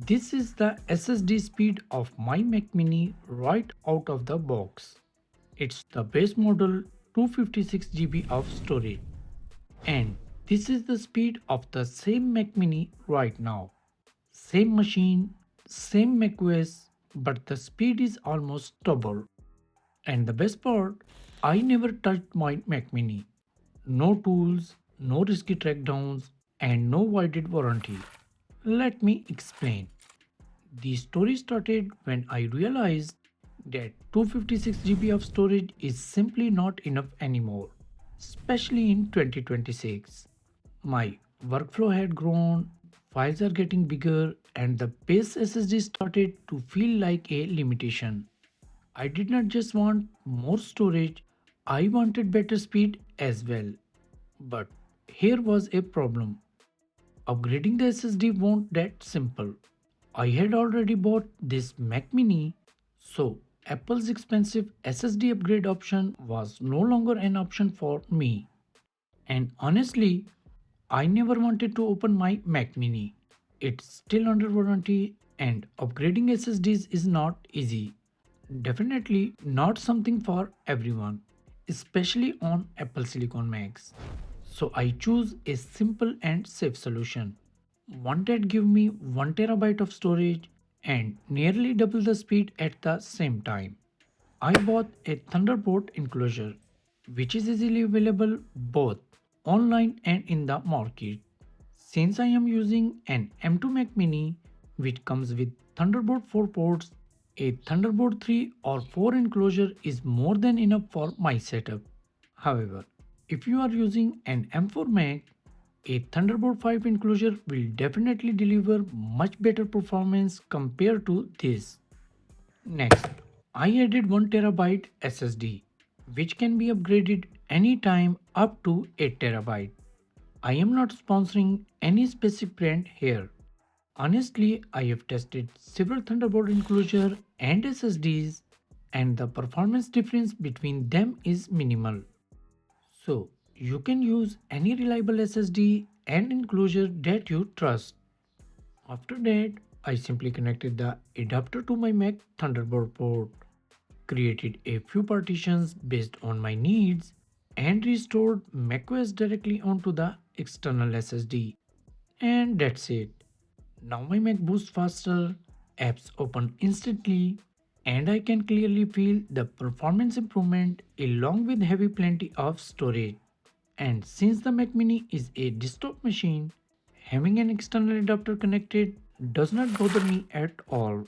This is the SSD speed of my Mac Mini right out of the box. It's the base model 256 GB of storage. And this is the speed of the same Mac Mini right now. Same machine, same macOS, but the speed is almost double. And the best part, I never touched my Mac Mini. No tools, no risky trackdowns, and no voided warranty. Let me explain. The story started when I realized that 256 GB of storage is simply not enough anymore, especially in 2026. My workflow had grown, files are getting bigger, and the base SSD started to feel like a limitation. I did not just want more storage, I wanted better speed as well. But here was a problem. Upgrading the SSD won't that simple. I had already bought this Mac Mini, so Apple's expensive SSD upgrade option was no longer an option for me. And honestly, I never wanted to open my Mac Mini. It's still under warranty and upgrading SSDs is not easy. Definitely not something for everyone, especially on Apple Silicon Macs. So I choose a simple and safe solution. One that give me 1 terabyte of storage and nearly double the speed at the same time. I bought a Thunderbolt enclosure, which is easily available both online and in the market. Since I am using an M2 Mac Mini, which comes with Thunderbolt 4 ports, a Thunderbolt 3 or 4 enclosure is more than enough for my setup. However, if you are using an M4 Mac, a Thunderbolt 5 enclosure will definitely deliver much better performance compared to this. Next, I added 1 terabyte SSD, which can be upgraded anytime up to 8 terabyte. I am not sponsoring any specific brand here. Honestly, I have tested several Thunderbolt enclosure and SSDs, and the performance difference between them is minimal. So, you can use any reliable SSD and enclosure that you trust. After that, I simply connected the adapter to my Mac Thunderbolt port, created a few partitions based on my needs, and restored macOS directly onto the external SSD. And that's it. Now my Mac boosts faster, apps open instantly, and I can clearly feel the performance improvement along with having plenty of storage. And since the Mac Mini is a desktop machine, having an external adapter connected does not bother me at all.